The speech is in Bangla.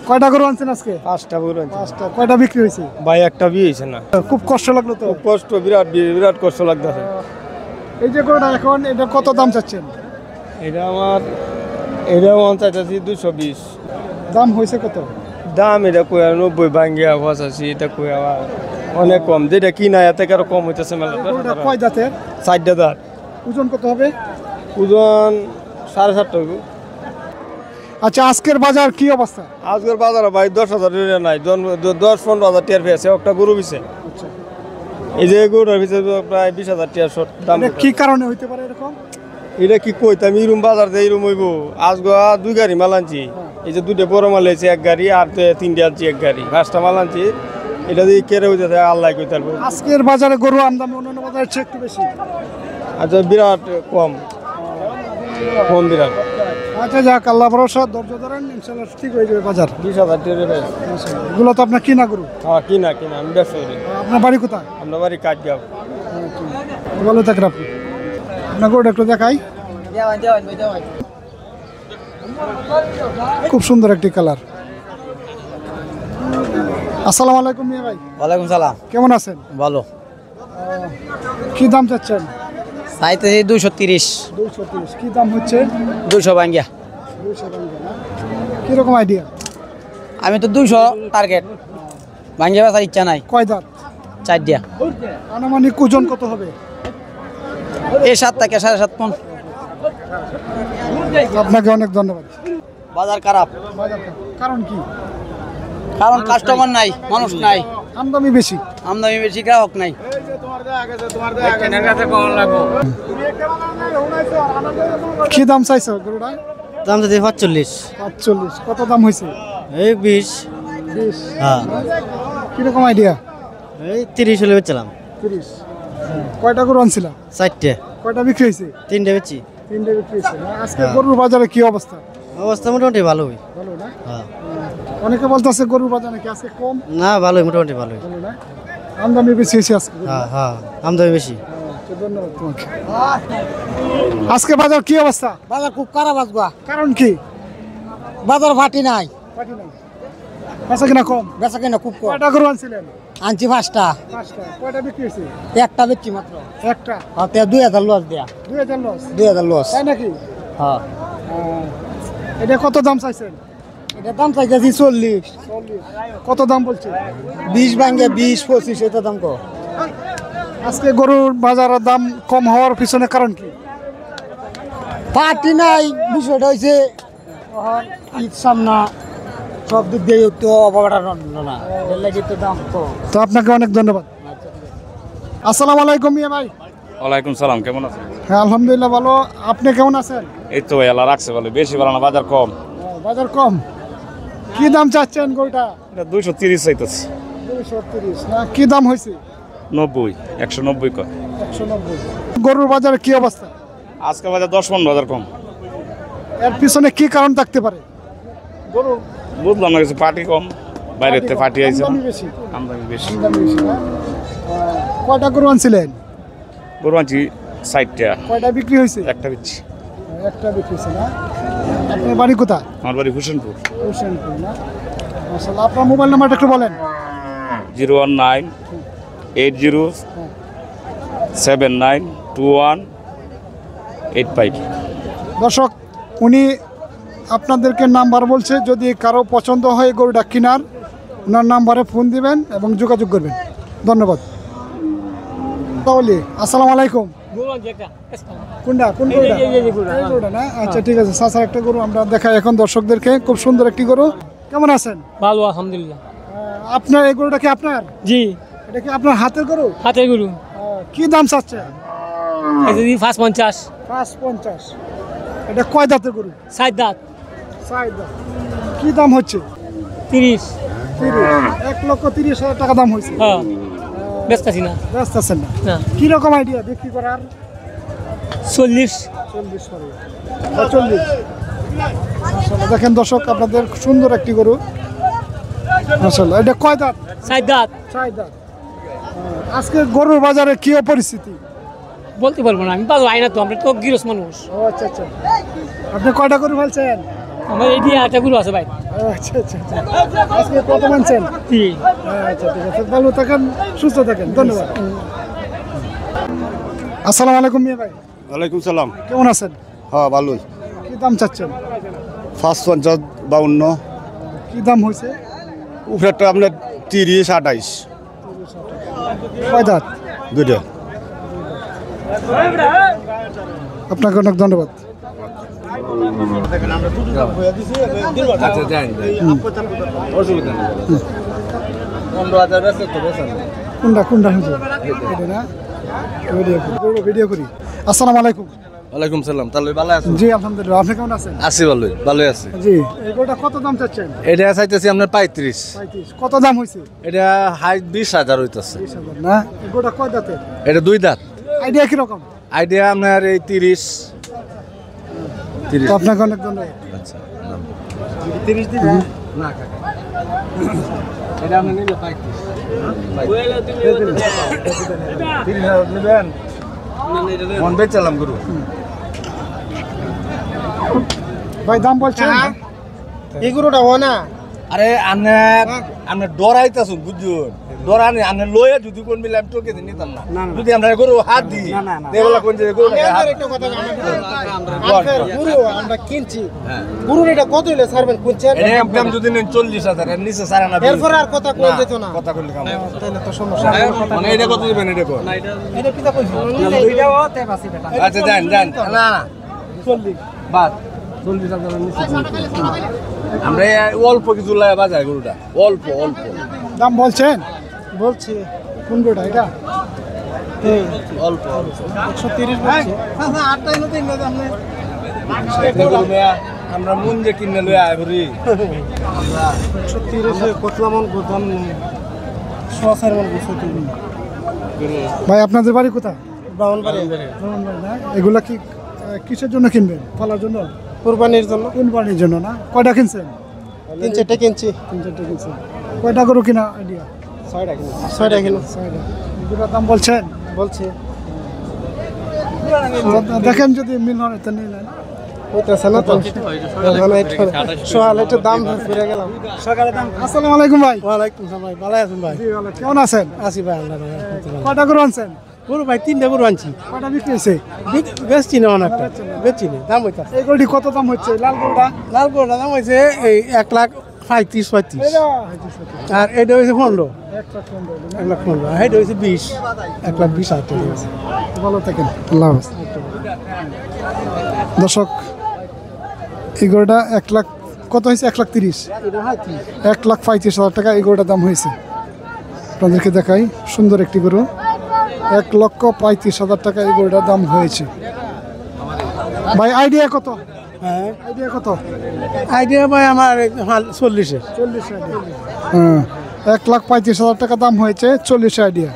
কয়টা গরু আনছেন আজকে? 5টা গরু আনছি। 5টা। কয়টা বিক্রি হয়েছে? ভাই একটা বিয়ে হয়েছে না। খুব কষ্ট লাগলো তো? খুব কষ্ট, বিরাট বিরাট কষ্ট লাগতেছে। এই যে গরুটা এখন এটা কত দাম চাচ্ছেন? এটা আমার এটা মন চাইতেছি 220। দাম হয়েছে কত? দাম এটা কই 90 ভাঙ্গিয়া 85, এটা কই আবার অনেক কম। যেটা কিনা এত আরো কম হইতেছে মেলা। গরুটা কয় দাঁতের? 4টা দাঁত। ওজন কত হবে? ওজন 7.5 আচ্ছা, আজকের বাজার কি অবস্থা? আজকের বাজারে ভাই 10,000 টাকা নাই, 10-15,000 টাকার পেয়েছে একটা গরু পিছে। আচ্ছা, এই যে গরুর পিছে প্রায় 20,000 টাকা দাম। এটা কি কারণে হইতে পারে এরকম? এটা কি কইতাম, ইরুম বাজার যে ইরুম হইব। আজকে 2 গাড়ি মাল আনছি। এই যে 2টা বড় মাল হয়েছে 1 গাড়ি, আর 3টা আনছি 1 গাড়ি। 5টা মাল আনছি। এটা দিয়ে কেড়ে হইতেছে আল্লাহ কইতে পারবো। আজকের বাজারে গরু আমদানি অন্যান্য বাজারের চেয়ে একটু বেশি। আচ্ছা, বিরাট কম কম বিরাট। আচ্ছা, যাক, আল্লাহ ভরসা, ধৈর্য ধরেন, ইনশাআল্লাহ ঠিক হয়ে যাবে বাজার। 20,000 টাকা পেয়েছে। এগুলো তো আপনার কিনা গরু? হ্যাঁ, কিনা আমি ব্যবসা করি। আপনার বাড়ি কোথায়? আমরা বাড়ি কাজগাঁও। ভালো থাকেন আপনি। আপনার গরুটা একটু দেখাই। খুব সুন্দর একটি কালার। আসসালামু আলাইকুম মিয়া ভাই। ওয়ালাইকুম সালাম। কেমন আছেন? ভালো। কি দাম চাচ্ছেন? চাইতেছি 230। 230। কি দাম হচ্ছে? 200 ভাঙ্গিয়া। 200 টাকা না? কিরকম আইডিয়া? আমি তো 200 টার্গেট, ভাঙ্গিয়া বেচার ইচ্ছা নাই। কয় দাঁত? 4 দিয়া। আনুমানিক ওজন কত হবে? এই 7 থেকে 7.5 মণ। আপনাকে অনেক ধন্যবাদ। বাজার খারাপ। কারণ কি? কারণ কাস্টমার নাই, মানুষ নাই, আমদানি বেশি। আমদানি বেশি, গ্রাহক নাই। কি দাম চাইছো গরুটা? দাম যদি 45। 45। কত দাম হয়েছে? এই 20। 20। হ্যাঁ, কিরকম আইডিয়া? এই 30 হলে বেচলাম। 30। কয়টা গরু আনছিলা? 4টে। কয়টা বিক্রি হয়েছে? 3টে বেচি। 3টে বিক্রি হয়েছে। আজকে গরুর বাজারে কি অবস্থা? অবস্থা মোটামুটি ভালোই। ভালো না? হ্যাঁ। অনেকে বলতেছে গরুর বাজার নাকি আজকে কম। না, ভালোই, মোটামুটি ভালোই। ভালো না? আমদানি বেশি হয়েছে আজকে। হ্যাঁ হ্যাঁ, আমদানি বেশি। ধন্যবাদ তোমাকে। আজকে বাজার কি অবস্থা? বাজার খুব খারাপ আজকে। কারণ কি? বাজার ফাটি নাই, পাটি নাই। বেচা কিনা কম। বেচা কিনা খুব কম। কয়টা গরু আনছিলেন? আনছি 5টা। 5টা। কয়টা বিক্রি হয়েছে? একটা বেচছি মাত্র। একটা। হাতে 2000 লস দেয়া। 2000 লস। 2000 লস। তাই নাকি? হ্যাঁ। এটা কত দাম চাইছেন? এটা দাম চাইতেছি 40। 40। কত দাম বলছে? 20 ভাঙ্গে 20 25 এটা দাম কো। আজকে গরুর বাজারের দাম কম হওয়ার পিছনে কারণ কি? ফাটি নাই, বিষয়টা হইছে ঈদ সামনা, সব দিক দিয়ে তো অবকাটা না, এর লাগি তো দাম কম। তো আপনাকে অনেক ধন্যবাদ। আসসালামু আলাইকুম মিয়া ভাই। ওয়ালাইকুম সালাম, কেমন আছেন? হ্যাঁ, আলহামদুলিল্লাহ ভালো। আপনি কেমন আছেন? এই তো ভাই, আল্লাহ রাখছে ভালো, বেশি ভালো না, বাজার কম। বাজার কম। কি দাম চাচ্ছেন গরুটা? এটা 230 চাইতেছি। 230 না? কি দাম হয়েছে? 90, 190 কয়। 190। গরুর বাজারে কি অবস্থা? আজকে বাজার 10-15 কম। এর পিছনে কি কারণ থাকতে পারে? গরু বুঝলাম না, কিছু পার্টি কম, বাইরের থেকে পার্টি আইছে না, আমদানি বেশি। আমদানি বেশি। আমদানি বেশি না? কয়টা গরু আনছিলেন? গরু আনছি 60টা, কয়টা বিক্রি হয়েছে? একটা দিচ্ছি। একটা বিক্রি হয়েছে না? আপনার বাড়ি কোথায়? আমার বাড়ি হোসেনপুর। হোসেনপুর না? মাশাআল্লাহ। আপনার মোবাইল নাম্বারটা একটু বলেন। 01980792185। দর্শক, উনি আপনাদেরকে নাম্বার বলছে, যদি কারো পছন্দ হয় গরুটা কেনার, ওনার নাম্বারে ফোন দিবেন এবং যোগাযোগ করবেন। ধন্যবাদ। তাহলে আসসালামু আলাইকুম। কোনটা? কোন গরুটা? এই গরুটা না? আচ্ছা, ঠিক আছে। সাসার একটা গরু আমরা দেখাই এখন দর্শকদেরকে। খুব সুন্দর একটি গরু। কেমন আছেন? ভালো, আলহামদুলিল্লাহ। আপনার এই গরুটা কি আপনার? জি, এটা কি আপনার হাতের গরু? হাতের গরু। কি দাম চাচ্ছে? 550। 550। এটা কয় দাঁতের গরু? 7 দাঁত। 4 দাঁত। কি দাম হচ্ছে? 30। 1,30,000 টাকা দাম হয়েছে। হ্যাঁ, বেচতেছি না। ব্যস্ত আছেন না? না। কিরকম আইডিয়া বিক্রি করার? 40। 40 করে। 40। মাশাআল্লাহ। দেখেন দর্শক, আপনাদের সুন্দর একটি গরু। মাশাআল্লাহ। এটা কয় দাঁত? 7 দাঁত। 4 দাঁত। আজকে গরুর বাজারে কি পরিস্থিতি? বলতে পারবো না, আমি বাজার আইনা তো, আমরা তো গিরস মানুষ। ও আচ্ছা আচ্ছা। আপনি কয়টা গরু ফেলছেন? আমার এটি একটা গরু আছে ভাই আচ্ছা আচ্ছা আচ্ছা। আজকে কত মানছেন? জি আচ্ছা ঠিক আছে, ভালো থাকেন, সুস্থ থাকেন, ধন্যবাদ। আসসালামু আলাইকুম মিয়া ভাই, ওয়ালাইকুম সালাম। কেমন আছেন? হ্যাঁ ভালোই। কি দাম চাচ্ছেন? 552 কি দাম হয়েছে? উপরেরটা আপনার 30 28 কয় দাঁত? দুইটা। আপনাকে অনেক ধন্যবাদ। কোনটা কোনটা হয়েছে এটা না? ভিডিও করি। আসসালামু আলাইকুম। ওয়ালাইকুম সালাম, তাহলে ভালো আছেন? জি আলহামদুলিল্লাহ, আপনি কেমন আছেন? আছি ভালোই, ভালোই আছি। জি, এগুলোটা কত দাম চাচ্ছেন? এটা চাইতেছি আপনার 35। 35। কত দাম হয়েছে? এটা হাইট 20,000 হইতেছে। 20,000 না? এগুলোটা কয় দাঁতের? এটা 2 দাঁত। আইডিয়া কিরকম? আইডিয়া আপনার এই 30। তো আপনাকে অনেক ধন্যবাদ। আচ্ছা 30 দিন না কাকা, এটা আপনি নিলে 35 নেবেন। মন বেচালাম গুরু। ভাই দাম বলছেন? এই গরুটা হয় না আরে আপনি ডরাইতেছুন, বুঝুন ডরানি আপনি লয়ে যদি কোন মিলে আমি টোকে নিতাম না। যদি আমরা গরু হাত দিই দেবলা কোন যে গরু আমরা কিনছি গরুর এটা কত হইলে ছাড়বেন কোনছেন? একদম যদি নেন 40,000 এর নিচে ছাড়া না। এরপর আর কথা কই যেত না। কথা কইলে কাম তাহলে তো সমস্যা। মানে এটা কত দিবেন এটা কোন? এটা কি তা কইছো? দুইটাও তে বাসি বেটা। আচ্ছা যান যান না না 40 বাদ 40,000 এর নিচে আমরা অল্প কিছু লাই বাজার গরুটা অল্প অল্প দাম বলছেন? বলছি কোন গরুটা এটা? অল্প অল্প 130 বলছি। আচ্ছা 8টাই নতুন না আপনি। আমরা মন যে কিনে লই আই ভরি 130 কতলা মন গোদাম নেই। 100 মন গোছো তুমি। ভাই আপনাদের বাড়ি কোথায়? ব্রাউনবাড়ি না? এগুলা কি কিসের জন্য কিনবেন? পালার জন্য? কুরবানির জন্য কোন বাড়ির জন্য না? কয়টা কিনছেন? 3-4টা কিনছি। 3-4টা কিনছেন। কয়টা গরু কিনা আইডিয়া? 6টা কিলো 6টা কিলো এগুলোর দাম বলছেন? বলছি দেখেন যদি মিল হয় তো নিলেন। হইতাছে না তো মানে সোয়াল একটু দাম ফিরে গেলাম সকালে দাম। আসসালামু আলাইকুম ভাই। ওয়ালাইকুম সালাম ভাই, ভালো আছেন ভাই? জি ভালো, কেমন আছেন? আছি ভাই, আল্লাহ কয়টা গরু আনছেন? গরু ভাই 3টা গরু আনছি। কয়টা বিক্রি হয়েছে? বেচছি না অনেকটা, বেচছি না, দাম হইতাছে। এই গরুটি কত দাম হচ্ছে? লাল গরুটা? লাল গরুটা দাম হয়েছে এই 1,35,35 এটা আর এটা হয়েছে 15, 1,15,000 1,15,000 আর এটা হয়েছে 20, 1,20,000 টাকা হয়েছে। ভালো থাকেন, আল্লাহ হাফেজ। দর্শক, এই গরুটা 1 লাখ কত হয়েছে? 1,30,000, এটা হয় 30। 1,35,000 টাকা এই গরুটার দাম হয়েছে। আপনাদেরকে দেখাই, সুন্দর একটি গরু, 1,35,000 টাকা এই গরুটার দাম হয়েছে। ভাই আইডিয়া কত? হ্যাঁ আইডিয়া কত? আইডিয়া ভাই আমার 40-এর। 40 আইডিয়া। হ্যাঁ, 1,35,000 টাকা দাম হয়েছে, 40 আইডিয়া।